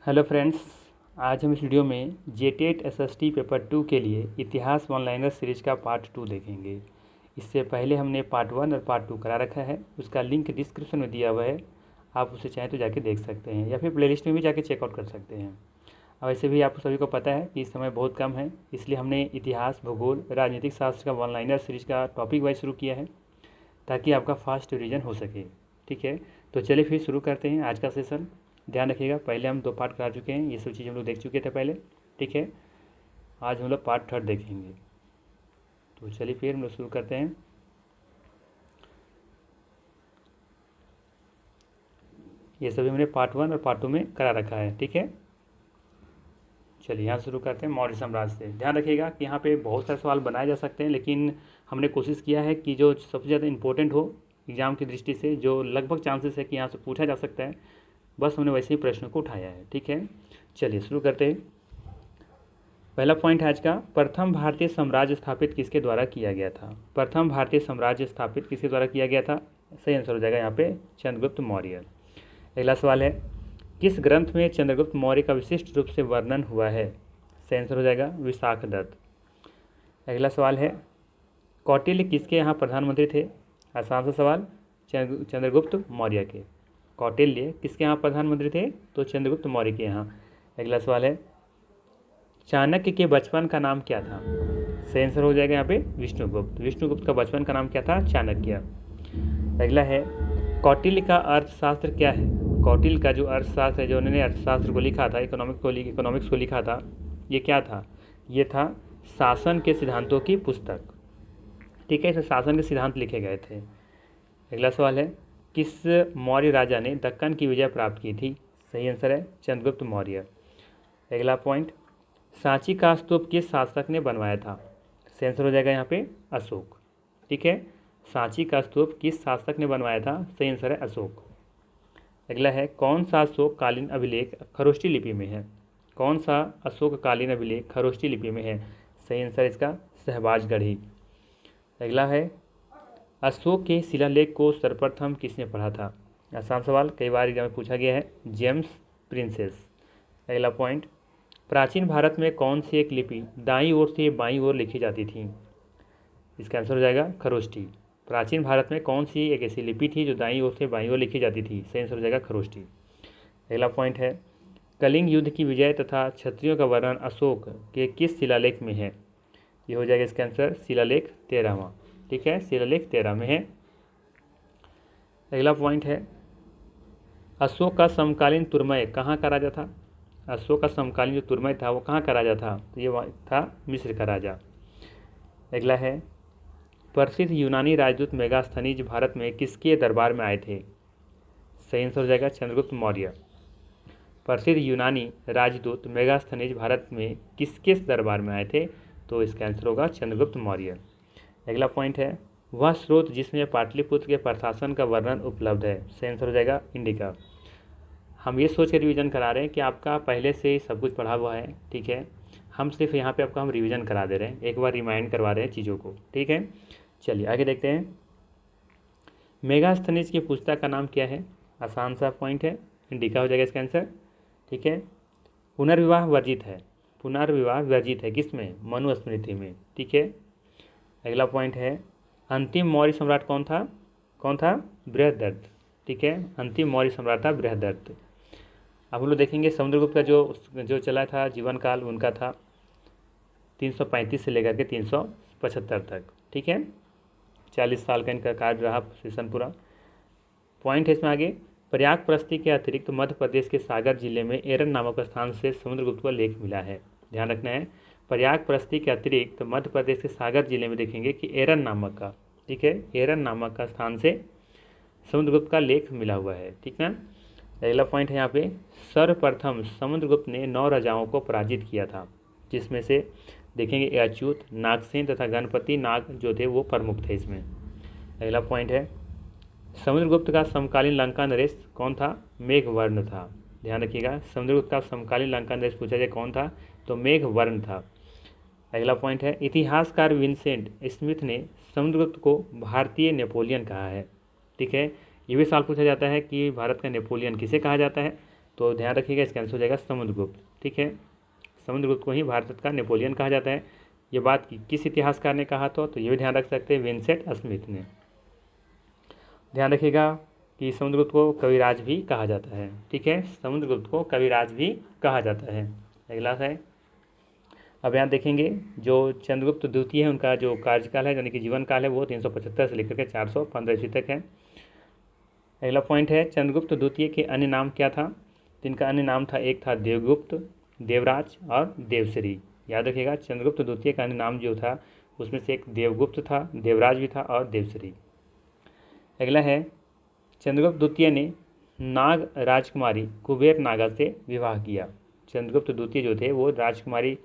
Hello friends, आज हम इस वीडियो में जेटेट एसएसटी पेपर 2 के लिए इतिहास ऑनलाइनर सीरीज का पार्ट 2 देखेंगे। इससे पहले हमने पार्ट 1 और पार्ट 2 करा रखा है, उसका लिंक डिस्क्रिप्शन में दिया हुआ है। आप उसे चाहें तो जाके देख सकते हैं या फिर प्लेलिस्ट में भी जाके चेकआउट कर सकते हैं। और वैसे भी आप सभी को पता है कि इस समय बहुत कम है, इसलिए हमने इतिहास, भूगोल, राजनीतिक शास्त्र का ऑनलाइनर सीरीज का टॉपिक वाइज शुरू किया है ताकि आपका फास्ट रिवीजन हो सके। ठीक है, तो चलिए फिर शुरू करते हैं आज का सेशन। ध्यान रखिएगा, पहले हम 2 पार्ट करा चुके हैं, ये सब चीज़ हम लोग देख चुके थे पहले। ठीक है, आज हम लोग पार्ट 3 देखेंगे। तो चलिए फिर हम लोग शुरू करते हैं। ये सभी हमने पार्ट 1 और पार्ट 2 में करा रखा है। ठीक है, चलिए यहाँ शुरू करते हैं मौर्य साम्राज्य से। ध्यान रखिएगा कि यहाँ पे बहुत सारे सवाल बनाए जा सकते हैं, लेकिन हमने कोशिश किया है कि जो सबसे ज़्यादा इंपॉर्टेंट हो एग्जाम की दृष्टि से, जो लगभग चांसेस है कि यहाँ से पूछा जा सकता है, बस हमने वैसे ही प्रश्नों को उठाया है। ठीक है, चलिए शुरू करते हैं। पहला पॉइंट है आज का, प्रथम भारतीय साम्राज्य स्थापित किसके द्वारा किया गया था? प्रथम भारतीय साम्राज्य स्थापित किसके द्वारा किया गया था? सही आंसर हो जाएगा यहाँ पे चंद्रगुप्त मौर्य। अगला सवाल है, किस ग्रंथ में चंद्रगुप्त मौर्य का विशिष्ट रूप से वर्णन हुआ है? सही आंसर हो जाएगा विशाखदत्त। अगला सवाल है, कौटिल्य किसके यहाँ प्रधानमंत्री थे? आसान सा सवाल, चंद्रगुप्त मौर्य के। कौटिल्य किसके यहाँ प्रधानमंत्री थे? तो चंद्रगुप्त मौर्य के यहाँ। अगला सवाल है, चाणक्य के बचपन का नाम क्या था? सही आंसर हो जाएगा यहाँ पे विष्णुगुप्त। विष्णुगुप्त का बचपन का नाम क्या था? चाणक्य। अगला है, कौटिल्य का अर्थशास्त्र क्या है? कौटिल्य का जो अर्थशास्त्र है, जो उन्होंने अर्थशास्त्र को लिखा था, इकोनॉमिक्स को लिखा था, ये क्या था? ये था शासन के सिद्धांतों की पुस्तक। ठीक है, इसमें शासन के सिद्धांत लिखे गए थे। अगला सवाल है, किस मौर्य राजा ने दक्कन की विजय प्राप्त की थी? सही आंसर है चंद्रगुप्त मौर्य। अगला पॉइंट, सांची का स्तूप किस शासक ने बनवाया था? सही आंसर हो जाएगा यहाँ पे अशोक। ठीक है, सांची का स्तूप किस शासक ने बनवाया था? सही आंसर है अशोक। अगला है, कौन सा अशोक कालीन अभिलेख खरोष्टी लिपि में है? कौन सा अशोक कालीन अभिलेख खरोष्टी लिपि में है? सही आंसर इसका सहबाजगढ़ी। अगला है, अशोक के शिलालेख को सर्वप्रथम किसने पढ़ा था? आसान सवाल, कई बार एग्जाम में पूछा गया है, जेम्स प्रिंसेस। अगला पॉइंट, प्राचीन भारत में कौन सी एक लिपि दाईं ओर से बाईं ओर लिखी जाती थी? इसका आंसर हो जाएगा खरोष्टी। प्राचीन भारत में कौन सी एक ऐसी लिपि थी जो दाईं ओर से बाईं ओर लिखी जाती थी? सही आंसर हो जाएगा खरोष्टी। अगला पॉइंट है, कलिंग युद्ध की विजय तथा क्षत्रियों का वर्णन अशोक के किस शिलालेख में है? ये हो जाएगा इसका आंसर शिलालेख 13वां। ठीक है, शिलालेख 13 में है। अगला पॉइंट है, अशोक का समकालीन तुर्मय कहाँ का राजा था? अशोक का समकालीन जो तुर्मय था वो कहाँ का राजा था? तो ये था मिस्र का राजा। अगला है, प्रसिद्ध यूनानी राजदूत मेगास्थनीज भारत में किसके दरबार में आए थे? सही आंसर हो जाएगा चंद्रगुप्त मौर्य। प्रसिद्ध यूनानी राजदूत मेगास्थनीज भारत में किसके दरबार में आए थे? तो इसका आंसर होगा चंद्रगुप्त मौर्य। अगला पॉइंट है, वह स्रोत जिसमें पाटलिपुत्र के प्रशासन का वर्णन उपलब्ध है? सही आंसर हो जाएगा इंडिका। हम ये सोच कर रिवीजन करा रहे हैं कि आपका पहले से ही सब कुछ पढ़ा हुआ है। ठीक है, हम सिर्फ यहाँ पे आपका हम रिवीजन करा दे रहे हैं, एक बार रिमाइंड करवा रहे हैं चीज़ों को। ठीक है, चलिए आगे देखते हैं। मेगास्थनीज की पुस्तक का नाम क्या है? आसान सा पॉइंट है, इंडिका हो जाएगा इसका आंसर। ठीक है, पुनर्विवाह वर्जित है। पुनर्विवाह वर्जित है किसमें? मनुस्मृति में। ठीक है, अगला पॉइंट है, अंतिम मौर्य सम्राट कौन था? कौन था? बृहदत्त। ठीक है, अंतिम मौर्य सम्राट था बृहदत्त। अब हम लोग देखेंगे समुद्रगुप्त का जो चला था जीवन काल, उनका था 335 से लेकर के 375 तक। ठीक है, 40 साल का इनका कार्य रहा, सेशन पूरा। पॉइंट है इसमें आगे, प्रयागप्रस्ती के अतिरिक्त मध्य प्रदेश के सागर जिले में एरन नामक स्थान से समुद्रगुप्त का लेख मिला है। ध्यान रखना है, प्रयागप्रस्ती के अतिरिक्त मध्य प्रदेश के सागर जिले में देखेंगे कि एरन नामक का, ठीक है, एरन नामक का स्थान से समुद्रगुप्त का लेख मिला हुआ है। ठीक ना। अगला पॉइंट है यहाँ पे, सर्वप्रथम समुद्रगुप्त ने 9 राजाओं को पराजित किया था, जिसमें से देखेंगे अच्युत, नागसेन तथा गणपति नाग जो थे वो प्रमुख थे इसमें। अगला पॉइंट है, समुद्रगुप्त का समकालीन लंका नरेश कौन था? मेघवर्ण था। ध्यान रखिएगा, समुद्रगुप्त का समकालीन लंका नरेश पूछा जाए कौन था, तो मेघवर्ण था। अगला पॉइंट है, इतिहासकार विंसेंट स्मिथ ने समुद्रगुप्त को भारतीय नेपोलियन कहा है। ठीक है, ये भी सवाल पूछा जाता है कि भारत का नेपोलियन किसे कहा जाता है? तो ध्यान रखिएगा इसका आंसर हो जाएगा समुद्रगुप्त। ठीक है, समुद्रगुप्त को ही भारत का नेपोलियन कहा जाता है। ये बात किस इतिहासकार ने कहा तो ये भी ध्यान रख सकते हैं, विंसेंट स्मिथ ने। ध्यान रखिएगा कि समुद्रगुप्त को कविराज भी कहा जाता है। ठीक है, समुद्रगुप्त को कविराज भी कहा जाता है। अगला है, अब यहाँ देखेंगे जो चंद्रगुप्त द्वितीय है उनका जो कार्यकाल है यानी कि जीवन काल है वो 375 से लेकर के 415 ईस्वी तक है। अगला पॉइंट है, चंद्रगुप्त द्वितीय के अन्य नाम क्या था? जिनका अन्य नाम था, एक था देवगुप्त, देवराज और देवश्री। याद रखिएगा, चंद्रगुप्त द्वितीय का अन्य नाम जो था उसमें से एक देवगुप्त था, देवराज भी था और देवश्री। अगला है, चंद्रगुप्त द्वितीय ने नाग राजकुमारी कुबेर नागा से विवाह किया। चंद्रगुप्त द्वितीय जो थे वो राजकुमारी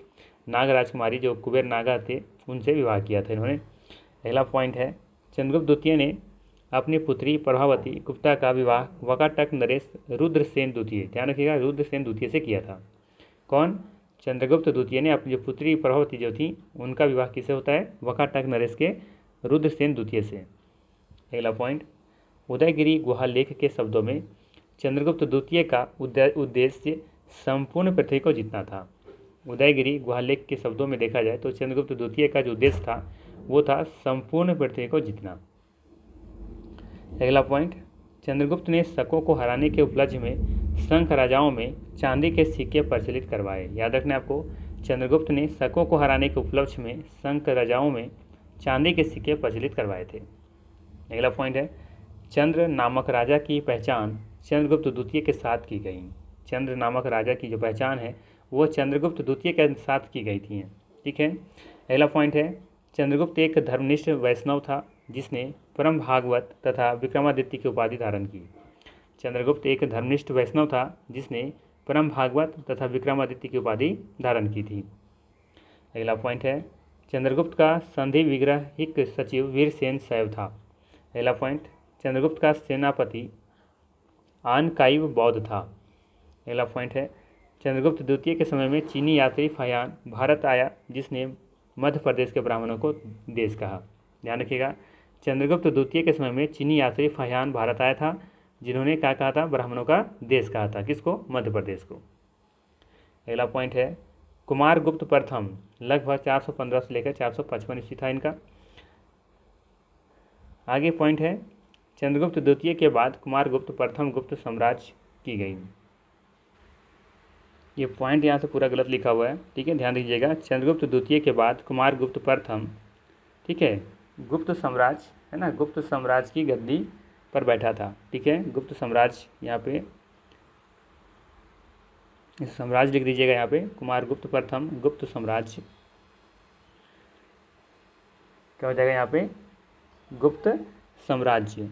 नाग राजकुमारी जो कुबेर नागा थे उनसे विवाह किया था इन्होंने। अगला पॉइंट है, चंद्रगुप्त द्वितीय ने अपनी पुत्री प्रभावती गुप्ता का विवाह वकाटक नरेश रुद्रसेन द्वितीय, ध्यान रखिएगा, रुद्रसेन द्वितीय से किया था। कौन? चंद्रगुप्त द्वितीय ने अपनी जो पुत्री प्रभावती जो थी उनका विवाह किससे होता है? वकाटक नरेश के रुद्रसेन द्वितीय से। अगला पॉइंट, उदयगिरी गुहा लेख के शब्दों में चंद्रगुप्त द्वितीय का उद्देश्य संपूर्ण पृथ्वी को जीतना था। उदयगिरी गुहा लेख के शब्दों में देखा जाए तो चंद्रगुप्त द्वितीय का जो उद्देश्य था वो था संपूर्ण पृथ्वी को जीतना। अगला पॉइंट, चंद्रगुप्त ने शकों को हराने के उपलक्ष्य में संघ राजाओं में चांदी के सिक्के प्रचलित करवाए। याद रखना आपको, चंद्रगुप्त ने शकों को हराने के उपलक्ष्य में संघ राजाओं में चांदी के सिक्के प्रचलित करवाए थे। अगला पॉइंट है, चंद्र नामक राजा की पहचान चंद्रगुप्त द्वितीय के साथ की गई। चंद्र नामक राजा की जो पहचान है वो चंद्रगुप्त द्वितीय के साथ की गई थी। ठीक है, अगला पॉइंट है, चंद्रगुप्त एक धर्मनिष्ठ वैष्णव था जिसने परम भागवत तथा विक्रमादित्य की उपाधि धारण की। चंद्रगुप्त एक धर्मनिष्ठ वैष्णव था जिसने परम भागवत तथा विक्रमादित्य की उपाधि धारण की थी। अगला पॉइंट है, चंद्रगुप्त का संधि विग्रहिक सचिव वीरसेन शैव था। अगला पॉइंट, चंद्रगुप्त का सेनापति आनकाइव बौद्ध था। अगला पॉइंट है, चंद्रगुप्त द्वितीय के समय में चीनी यात्री फायान भारत आया जिसने मध्य प्रदेश के ब्राह्मणों को देश कहा। ध्यान रखिएगा, चंद्रगुप्त द्वितीय के समय में चीनी यात्री फायान भारत आया था जिन्होंने क्या कहा था? ब्राह्मणों का देश कहा था। किसको? मध्य प्रदेश को। अगला पॉइंट है, कुमारगुप्त प्रथम लगभग 415 से लेकर 455 ईस्वी था इनका। आगे पॉइंट है, चंद्रगुप्त द्वितीय के बाद कुमारगुप्त प्रथम गुप्त साम्राज्य की गई। ये पॉइंट यहाँ से पूरा गलत लिखा हुआ है। ठीक है, ध्यान दीजिएगा, चंद्रगुप्त द्वितीय के बाद कुमारगुप्त प्रथम, ठीक है, गुप्त साम्राज्य है ना, गुप्त साम्राज्य की गद्दी पर बैठा था। ठीक है, गुप्त साम्राज्य, यहाँ पे साम्राज्य लिख दीजिएगा, यहाँ पे कुमारगुप्त प्रथम गुप्त साम्राज्य क्या हो जाएगा? यहाँ पे गुप्त साम्राज्य,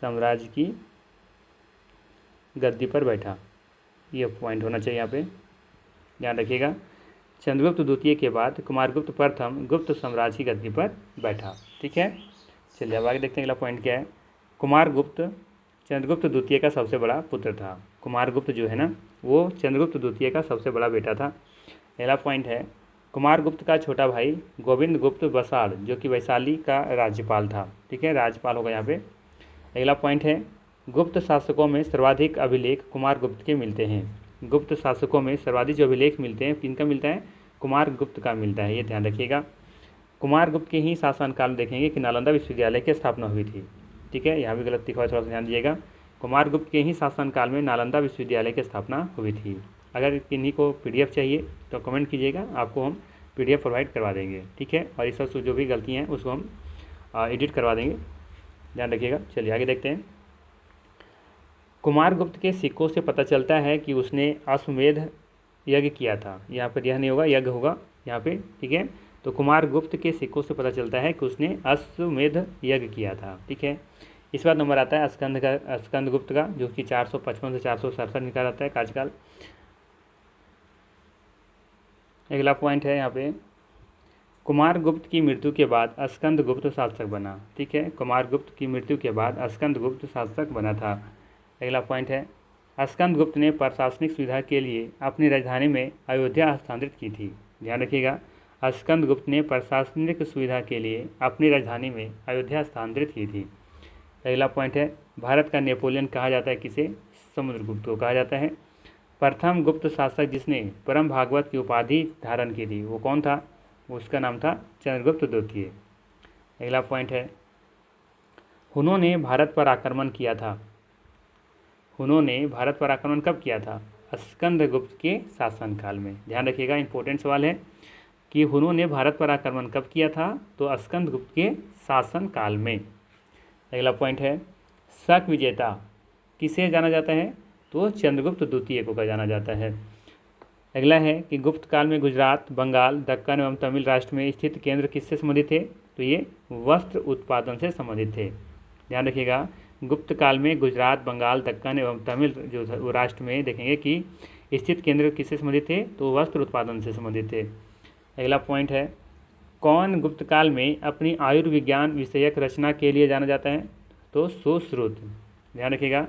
साम्राज्य की गद्दी पर बैठा। ये पॉइंट होना चाहिए यहाँ पे, ध्यान रखिएगा। चंद्रगुप्त द्वितीय के बाद कुमारगुप्त प्रथम गुप्त साम्राज्य की गद्दी पर बैठा। ठीक है, चलिए अब आगे देखते हैं अगला पॉइंट क्या है। कुमारगुप्त चंद्रगुप्त द्वितीय का सबसे बड़ा पुत्र था। कुमारगुप्त जो है ना वो चंद्रगुप्त द्वितीय का सबसे बड़ा बेटा था। अगला पॉइंट है, कुमारगुप्त का छोटा भाई गोविंद गुप्त बसाड़ जो कि वैशाली का राज्यपाल था। ठीक है, राज्यपाल होगा यहाँ पे। अगला पॉइंट है, गुप्त शासकों में सर्वाधिक अभिलेख कुमारगुप्त के मिलते हैं। गुप्त शासकों में सर्वाधिक जो अभिलेख मिलते हैं किनका मिलता है? कुमारगुप्त का मिलता है, ये ध्यान रखिएगा। कुमारगुप्त के ही शासनकाल में देखेंगे कि नालंदा विश्वविद्यालय की स्थापना हुई थी। ठीक है, यहाँ भी गलत लिखा हुआ, थोड़ा सा ध्यान दीजिएगा। कुमारगुप्त के ही शासनकाल में नालंदा विश्वविद्यालय की स्थापना हुई थी। अगर किन्हीं को PDF चाहिए तो कमेंट कीजिएगा, आपको हम PDF प्रोवाइड करवा देंगे। ठीक है, और इस सब जो भी गलतियाँ हैं उसको हम एडिट करवा देंगे, ध्यान रखिएगा। चलिए आगे देखते हैं। कुमारगुप्त के सिक्कों से पता चलता है कि उसने अश्वमेध यज्ञ किया था। यहाँ पर यह नहीं होगा, यज्ञ होगा यहाँ पे। ठीक है, तो कुमारगुप्त के सिक्कों से पता चलता है कि उसने अश्वमेध यज्ञ किया था। ठीक है, इस बार नंबर आता है स्कंदगुप्त का जो कि 455 से 467 निकाल आता है कार्यकाल। अगला पॉइंट है यहाँ पे, कुमारगुप्त की मृत्यु के बाद स्कंदगुप्त शासक बना। ठीक है, कुमारगुप्त की मृत्यु के बाद स्कंदगुप्त शासक बना था। अगला पॉइंट है, स्कंदगुप्त ने प्रशासनिक सुविधा के लिए अपनी राजधानी में अयोध्या हस्तांतरित की थी। ध्यान रखिएगा, स्कंदगुप्त ने प्रशासनिक सुविधा के लिए अपनी राजधानी में अयोध्या हस्तांतरित की थी। अगला पॉइंट है भारत का नेपोलियन कहा जाता है किसे? समुद्रगुप्त को कहा जाता है। प्रथम गुप्त शासक जिसने परम भागवत की उपाधि धारण की थी वो कौन था? उसका नाम था चंद्रगुप्त द्वितीय। अगला पॉइंट है हुनों ने भारत पर आक्रमण किया था। हुनों ने भारत पर आक्रमण कब किया था? स्कंदगुप्त के शासनकाल में। ध्यान रखिएगा, इंपॉर्टेंट सवाल है कि हुनों ने भारत पर आक्रमण कब किया था? तो स्कंदगुप्त के शासनकाल में। अगला पॉइंट है शक विजेता किसे जाना जाता है? तो चंद्रगुप्त द्वितीय को जाना जाता है। अगला है कि गुप्त काल में गुजरात, बंगाल, दक्कन एवं तमिल राष्ट्र में स्थित केंद्र किससे संबंधित थे? तो ये वस्त्र उत्पादन से संबंधित थे। ध्यान रखिएगा, गुप्त काल में गुजरात, बंगाल, दक्कन एवं तमिल जो राष्ट्र में देखेंगे कि स्थित केंद्र किससे संबंधित थे? तो वस्त्र उत्पादन से संबंधित थे। अगला पॉइंट है कौन गुप्त काल में अपनी आयुर्विज्ञान विषयक रचना के लिए जाना जाता है? तो सुश्रुत। ध्यान रखिएगा,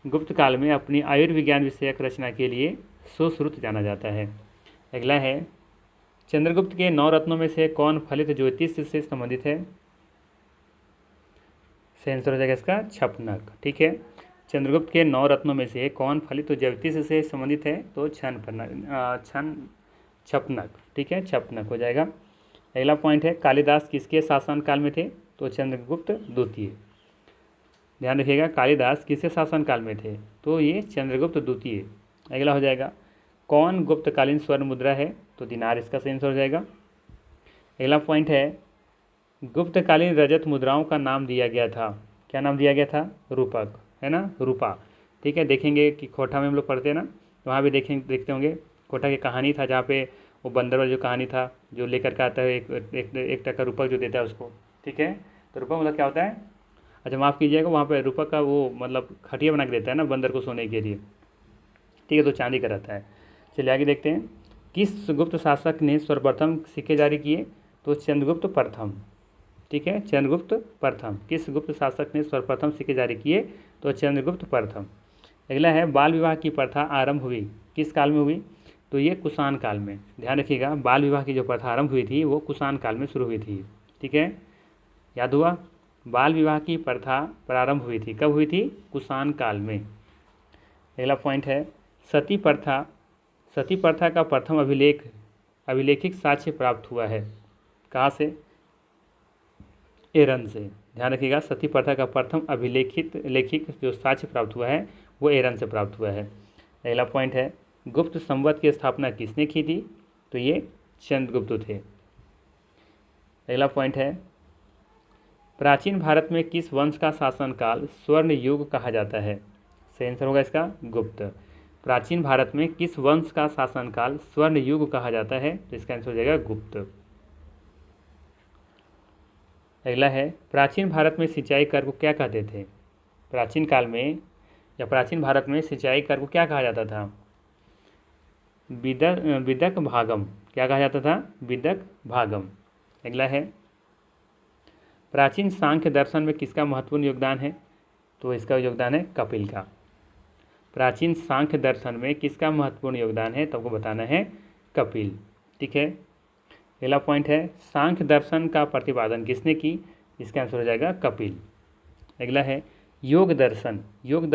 गुप्त काल में अपनी आयुर्विज्ञान विषयक रचना के लिए सुश्रुत जाना जाता है। अगला है चंद्रगुप्त के 9 रत्नों में से कौन फलित ज्योतिष से संबंधित है? सही आंसर हो जाएगा इसका छपनक। ठीक है, चंद्रगुप्त के 9 रत्नों में से कौन फलित ज्योतिष से संबंधित है? तो छपनक। ठीक है, छपनक हो जाएगा। अगला पॉइंट है कालिदास किसके शासनकाल में थे? तो चंद्रगुप्त द्वितीय। ध्यान रखिएगा, कालिदास किसके शासनकाल में थे? तो ये चंद्रगुप्त द्वितीय। अगला हो जाएगा कौन गुप्तकालीन स्वर्ण मुद्रा है? तो दिनार इसका सही आंसर हो जाएगा। अगला पॉइंट है गुप्तकालीन रजत मुद्राओं का नाम दिया गया था। क्या नाम दिया गया था? रूपक, है ना, रूपा। ठीक है, देखेंगे कि खोटा में हम लोग पढ़ते हैं ना, तो वहाँ भी देखते होंगे खोटा की कहानी था जहाँ पे वो बंदर वाली जो कहानी था जो लेकर के आता है एक टका रूपक जो देता है उसको। ठीक है, तो रूपक मतलब क्या होता है? अच्छा माफ़ कीजिएगा, वहाँ पे रूपक का वो मतलब खटिया बना के देता है ना बंदर को सोने के लिए। ठीक है, तो चांदी का रहता है। चलिए आगे देखते हैं किस गुप्त शासक ने सर्वप्रथम सिक्के जारी किए? तो चंद्रगुप्त प्रथम। ठीक है, चंद्रगुप्त प्रथम। किस गुप्त शासक ने सर्वप्रथम सिक्के जारी किए? तो चंद्रगुप्त प्रथम। अगला है बाल विवाह की प्रथा आरंभ हुई किस काल में हुई? तो ये कुषाण काल में। ध्यान रखिएगा, बाल विवाह की जो प्रथा आरंभ हुई थी वो कुषाण काल में शुरू हुई थी। ठीक है, याद हुआ, बाल विवाह की प्रथा प्रारंभ हुई थी कब हुई थी? कुषाण काल में। अगला पॉइंट है सती प्रथा। सती प्रथा का प्रथम अभिलेखित साक्ष्य प्राप्त हुआ है कहाँ से? एरन से। ध्यान रखिएगा, सती प्रथा का प्रथम लेखित जो साक्ष्य प्राप्त हुआ है वो एरन से प्राप्त हुआ है। अगला पॉइंट है गुप्त संवत की स्थापना किसने की थी? तो ये चंद्रगुप्त थे। अगला पॉइंट है प्राचीन भारत में किस वंश का शासनकाल स्वर्ण युग कहा जाता है? सही आंसर होगा इसका गुप्त। प्राचीन भारत में किस वंश का शासनकाल स्वर्ण युग कहा जाता है? तो इसका आंसर हो जाएगा गुप्त। अगला है प्राचीन भारत में सिंचाई कर को क्या कहते थे? प्राचीन काल में या प्राचीन भारत में सिंचाई कर को क्या कहा जाता था? विदक भागम। क्या कहा जाता था? विदक भागम। अगला है प्राचीन सांख्य दर्शन में किसका महत्वपूर्ण योगदान है? तो इसका योगदान है कपिल का। प्राचीन सांख्य दर्शन में किसका महत्वपूर्ण योगदान है? तो आपको बताना है कपिल। ठीक है, अगला पॉइंट है सांख्य दर्शन का प्रतिपादन किसने की? इसका आंसर हो जाएगा कपिल। अगला है योग दर्शन। योग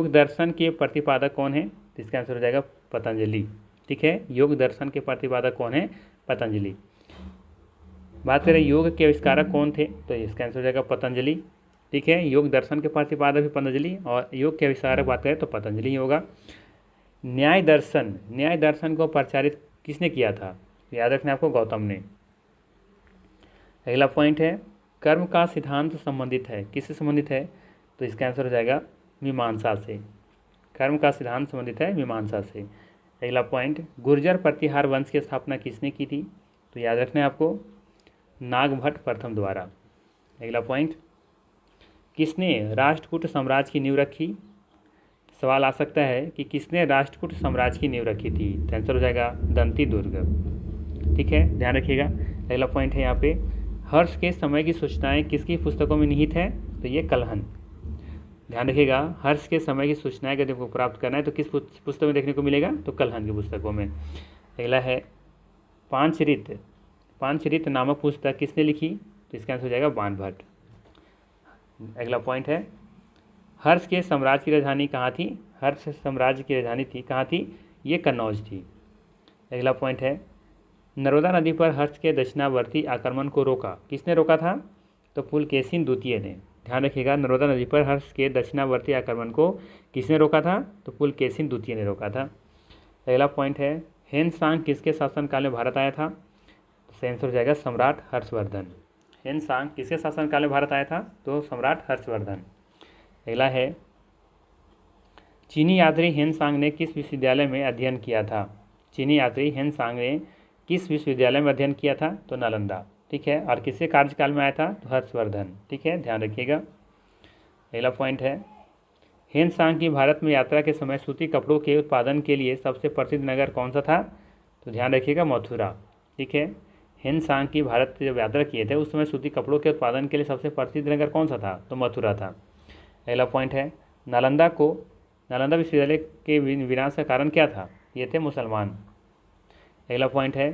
दर्शन के प्रतिपादक कौन है? तो इसका आंसर हो जाएगा पतंजलि। ठीक है, योग दर्शन के प्रतिपादक कौन है? पतंजलि। बात करें योग के आविष्कारक कौन थे? तो इसका आंसर हो जाएगा पतंजलि। ठीक है, योग दर्शन के प्रतिपादक भी पतंजलि और योग के आविष्कारक बात करें तो पतंजलि ही होगा। न्याय दर्शन को प्रचारित किसने किया था? याद रखना आपको, गौतम ने। अगला पॉइंट है कर्म का सिद्धांत संबंधित है किससे संबंधित है? तो इसका आंसर हो जाएगा मीमांसा से। कर्म का सिद्धांत संबंधित है मीमांसा से। अगला पॉइंट गुर्जर प्रतिहार वंश की स्थापना किसने की थी? तो याद रखना है आपको, नागभट्ट प्रथम द्वारा। अगला पॉइंट किसने राष्ट्रकूट साम्राज्य की नींव रखी? सवाल आ सकता है कि किसने राष्ट्रकूट साम्राज्य की नींव रखी थी? तो आंसर हो जाएगा दंती दुर्ग। ठीक है, ध्यान रखिएगा। अगला पॉइंट है यहाँ पे हर्ष के समय की सूचनाएं किसकी पुस्तकों में निहित है? तो ये कलहन। ध्यान रखिएगा, हर्ष के समय की सूचनाएं यदि आपको प्राप्त करना है तो किस पुस्तक में देखने को मिलेगा? तो कलहन की पुस्तकों में। अगला है पांचरित नामक पुस्तक किसने लिखी? तो इसका आंसर हो जाएगा बाणभट्ट। अगला पॉइंट है, हर्ष के साम्राज्य की राजधानी कहाँ थी? हर्ष साम्राज्य की राजधानी थी कहाँ थी? ये कन्नौज थी। अगला पॉइंट है, नर्मदा नदी पर हर्ष के दक्षिणावर्ती आक्रमण को रोका, किसने रोका था? तो पुलकेशिन द्वितीय ने। ध्यान रखिएगा, नर्मदा नदी पर हर्ष के दक्षिणावर्ती आक्रमण को किसने रोका था? तो पुलकेशिन द्वितीय ने रोका था। अगला पॉइंट है, हेनसांग किसके शासनकाल में भारत आया था? तो सही आंसर हो जाएगा सम्राट हर्षवर्धन। हेनसांग किसके शासनकाल में भारत आया था? तो सम्राट हर्षवर्धन। अगला है, चीनी यात्री हेनसांग ने किस विश्वविद्यालय में अध्ययन किया था? चीनी यात्री हेनसांग ने किस विश्वविद्यालय में अध्ययन किया था? तो नालंदा। ठीक है, और किसके कार्यकाल में आया था? तो हर्षवर्धन। ठीक है, ध्यान रखिएगा। अगला पॉइंट है, हेनसांग की भारत में यात्रा के समय सूती कपड़ों के उत्पादन के लिए सबसे प्रसिद्ध नगर कौन सा था? तो ध्यान रखिएगा, मथुरा। ठीक है, हेनसांग की भारत जब यात्रा किए थे उस समय सूती कपड़ों के उत्पादन के लिए सबसे प्रसिद्ध नगर कौन सा था? तो मथुरा था। अगला पॉइंट है, नालंदा विश्वविद्यालय के विनाश का कारण क्या था? ये थे मुसलमान। अगला पॉइंट है,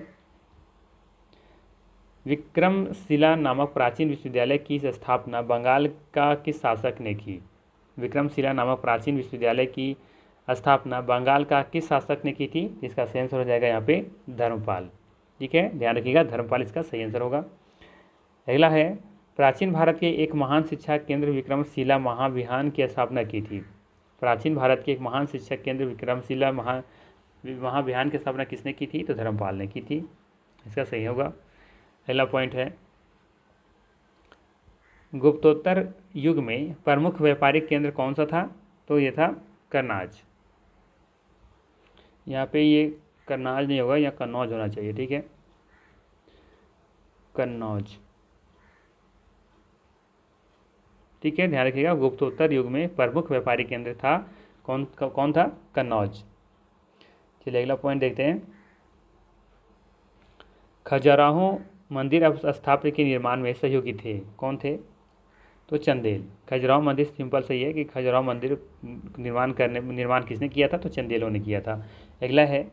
विक्रमशिला नामक प्राचीन विश्वविद्यालय की स्थापना बंगाल का किस शासक ने की? विक्रमशिला नामक प्राचीन विश्वविद्यालय की स्थापना बंगाल का किस शासक ने की थी? इसका सही आंसर हो जाएगा यहाँ पे धर्मपाल। ठीक है, ध्यान रखिएगा, धर्मपाल इसका सही आंसर होगा। अगला है, प्राचीन भारत के एक महान शिक्षा केंद्र विक्रमशिला महाविहान की स्थापना की थी। प्राचीन भारत के एक महान शिक्षा केंद्र विक्रमशिला महाविहान की स्थापना किसने की थी? तो धर्मपाल ने की थी। इसका सही होगा। अगला पॉइंट है, गुप्तोत्तर युग में प्रमुख व्यापारिक केंद्र कौन सा था? तो ये था कन्नौज। यहाँ पे ये कन्नौज नहीं होगा, यहाँ कन्नौज होना चाहिए। ठीक है, कन्नौज। ठीक है, ध्यान रखिएगा, गुप्तोत्तर युग में प्रमुख व्यापारिक केंद्र था कौन था? कन्नौज। चलिए अगला पॉइंट देखते हैं, खजुराहो मंदिर स्थापना के निर्माण में सहयोगी थे, कौन थे? तो चंदेल। खजुराहो मंदिर सिंपल सही है कि खजुराहो मंदिर निर्माण किसने किया था? तो चंदेलों ने किया था। अगला है,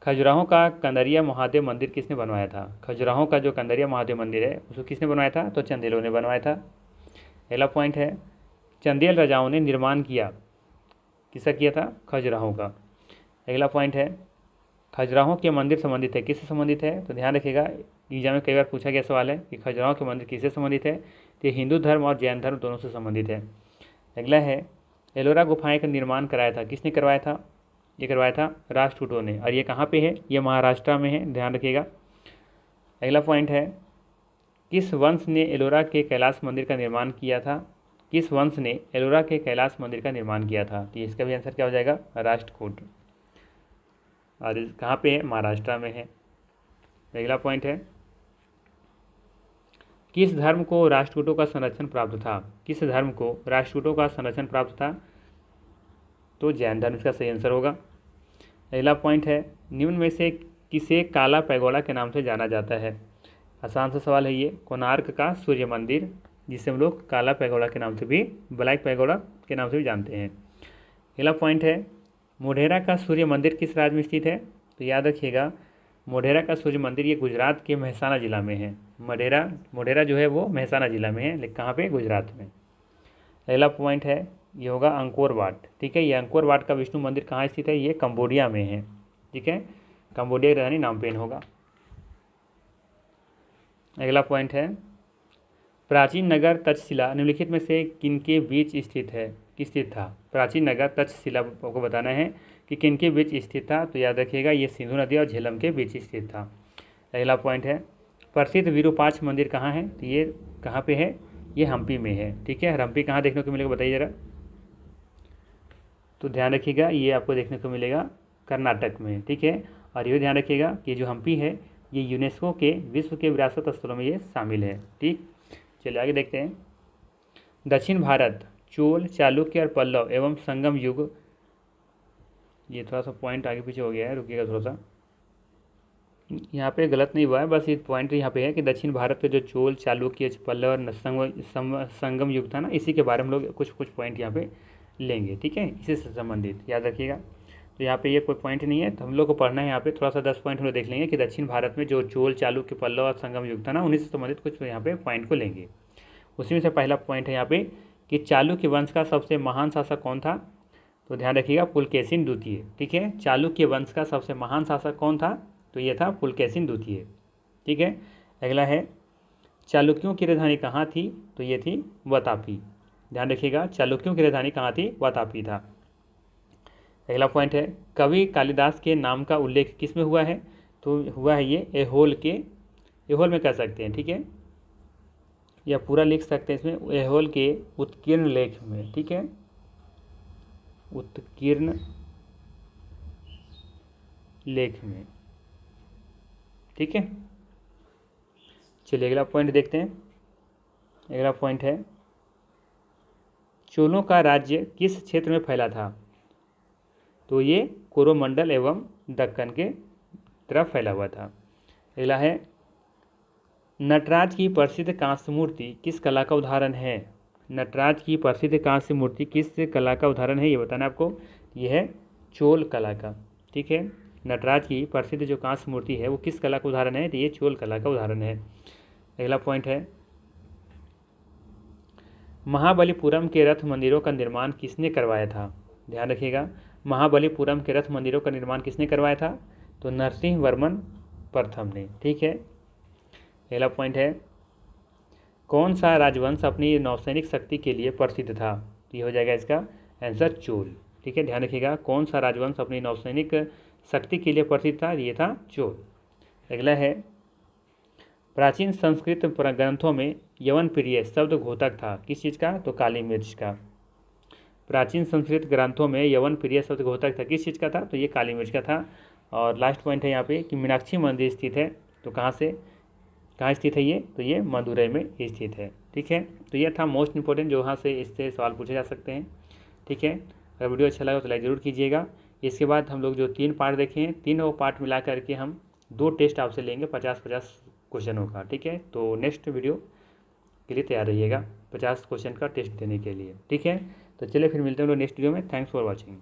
खजुराहो का कंदरिया महादेव मंदिर किसने बनवाया था? खजुराहो का जो कंदरिया महादेव मंदिर है उसको किसने बनवाया था? तो चंदेलों ने बनवाया था। अगला पॉइंट है, चंदेल राजाओं ने निर्माण किया, किसका किया था? खजुराहो का। अगला पॉइंट है, खजुराहो के मंदिर संबंधित है, किससे संबंधित है? तो ध्यान रखिएगा, एग्जाम में कई बार पूछा गया सवाल है कि खजुराहो के मंदिर किससे संबंधित है? तो हिंदू धर्म और जैन धर्म दोनों से संबंधित है। अगला है, एलोरा गुफाएं का निर्माण कराया था, किसने करवाया था? ये करवाया था राष्ट्रकूटों ने, और ये कहाँ पे है? ये महाराष्ट्र में है, ध्यान रखिएगा। अगला पॉइंट है, किस वंश ने एलोरा के कैलाश मंदिर का निर्माण किया था? किस वंश ने एलोरा के कैलाश मंदिर का निर्माण किया था? तो इसका भी आंसर क्या हो जाएगा? राष्ट्रकूट। और कहाँ पे है? महाराष्ट्र में है। अगला पॉइंट है, किस धर्म को राष्ट्रकूटों का संरक्षण प्राप्त था? किस धर्म को राष्ट्रकूटों का संरक्षण प्राप्त था? तो जैन धर्म इसका सही आंसर होगा। अगला पॉइंट है, निम्न में से किसे काला पैगोडा के नाम से जाना जाता है? आसान सा सवाल है ये। कोणार्क का सूर्य मंदिर, जिसे हम लोग काला पैगोडा के नाम से भी, ब्लैक पैगोडा के नाम से भी जानते हैं। अगला पॉइंट है, मोढेरा का सूर्य मंदिर किस राज्य में स्थित है? तो याद रखिएगा, मोढेरा का सूर्य मंदिर ये गुजरात के मेहसाना जिला में है। मोढेरा जो है वो मेहसाना जिला में है, लेकिन कहाँ पे? गुजरात में। अगला पॉइंट है, ये होगा अंकोर वाट। ठीक है, ये अंकोर वाट का विष्णु मंदिर कहाँ स्थित है? ये कंबोडिया में है। ठीक है, कंबोडिया की राजधानी नामपेन होगा। अगला पॉइंट है, प्राचीन नगर तक्षशिला निम्नलिखित में से किनके बीच स्थित था? प्राचीन नगर तक्षशिला को बताना है कि किनके बीच स्थित था। तो याद रखिएगा, ये सिंधु नदी और झेलम के बीच स्थित था। अगला पॉइंट है, प्रसिद्ध विरूपाक्ष मंदिर कहाँ है? तो ये कहाँ पे है? ये हम्पी में है। ठीक है, हम्पी कहाँ देखने को मिलेगा बताइए ज़रा। तो ध्यान रखिएगा, ये आपको देखने को मिलेगा कर्नाटक में। ठीक है, और ये ध्यान रखिएगा कि जो हम्पी है ये यूनेस्को के विश्व के विरासत स्थलों में ये शामिल है। ठीक, चलिए आगे देखते हैं। दक्षिण भारत चोल, चालुक्य और पल्लव एवं संगम युग, ये थोड़ा सा पॉइंट आगे पीछे हो गया है, रुकिएगा थोड़ा सा, यहाँ पे गलत नहीं हुआ है, बस ये पॉइंट यहाँ पे है कि दक्षिण भारत के जो चोल, चालुक्य, पल्लव और संगम युग था ना, इसी के बारे में हम लोग कुछ पॉइंट यहाँ पे लेंगे। ठीक है, इसी से संबंधित याद रखिएगा। तो यहाँ पे ये कोई पॉइंट नहीं है, तो हम लोग को पढ़ना है यहाँ पे थोड़ा सा 10 पॉइंट हम लोग देख लेंगे कि दक्षिण भारत में जो चोल, चालुक्य, पल्लव और संगम युग था ना, उन्हीं से संबंधित कुछ यहाँ पे पॉइंट को लेंगे। उसी में से पहला पॉइंट है यहाँ पे कि चालुक्य वंश का सबसे महान शासक कौन था। तो ध्यान रखिएगा पुलकेशिन द्वितीय। ठीक है, चालुक्य वंश का सबसे महान शासक कौन था, तो ये था पुलकेशिन द्वितीय। ठीक है, अगला है चालुक्यों की राजधानी कहाँ थी, तो ये थी वातापी। ध्यान रखिएगा चालुक्यों की राजधानी कहाँ थी, वातापी था। अगला पॉइंट है कवि कालिदास के नाम का उल्लेख किस में हुआ है, तो हुआ है ये एहोल के, एहोल में कह सकते हैं। ठीक है, या पूरा लिख सकते हैं इसमें, एहोल के उत्कीर्ण लेख में। ठीक है, उत्कीर्ण लेख में। ठीक है, चलिए अगला पॉइंट देखते हैं। अगला पॉइंट है चोलों का राज्य किस क्षेत्र में फैला था, तो ये कोरोमंडल एवं दक्कन के तरफ फैला हुआ था। अगला है नटराज की प्रसिद्ध कांस्य मूर्ति किस कला का उदाहरण है। नटराज की प्रसिद्ध कांस्य मूर्ति किस कला का उदाहरण है, ये बताना आपको। यह है चोल कला का। ठीक है, नटराज की प्रसिद्ध जो कांस्य मूर्ति है वो किस कला का उदाहरण है, तो ये चोल कला का उदाहरण है। अगला पॉइंट है महाबलीपुरम के रथ मंदिरों का निर्माण किसने करवाया था। ध्यान रखिएगा महाबलीपुरम के रथ मंदिरों का निर्माण किसने करवाया था, तो नरसिंह वर्मन प्रथम ने। ठीक है, अगला पॉइंट है कौन सा राजवंश अपनी नौसैनिक शक्ति के लिए प्रसिद्ध था, तो ये हो जाएगा इसका आंसर चोल। ठीक है, ध्यान रखिएगा कौन सा राजवंश अपनी नौसैनिक शक्ति के लिए प्रसिद्ध था, ये था चोल। अगला है प्राचीन संस्कृत ग्रंथों में यवन प्रिय शब्द घोतक था किस चीज़ का, तो काली मिर्च का। प्राचीन संस्कृत ग्रंथों में यवन प्रिय शब्द घोतक था किस चीज़ का था, तो ये काली मिर्च का था। और लास्ट पॉइंट है यहाँ पे कि मीनाक्षी मंदिर स्थित है, तो कहाँ स्थित है ये, तो ये मदुरई में स्थित है। ठीक है, तो ये था मोस्ट इंपॉर्टेंट जो यहाँ से इससे सवाल पूछे जा सकते हैं। ठीक है, अगर वीडियो अच्छा लगा तो लाइक ज़रूर कीजिएगा। इसके बाद हम लोग जो 3 पार्ट देखे हैं, तीनों पार्ट मिला करके हम 2 टेस्ट आपसे लेंगे 50-50 क्वेश्चनों का। ठीक है, तो नेक्स्ट वीडियो के लिए तैयार रहिएगा 50 क्वेश्चन का टेस्ट देने के लिए। ठीक है, तो चलिए फिर मिलते हैं लोग नेक्स्ट वीडियो में। Thanks for watching.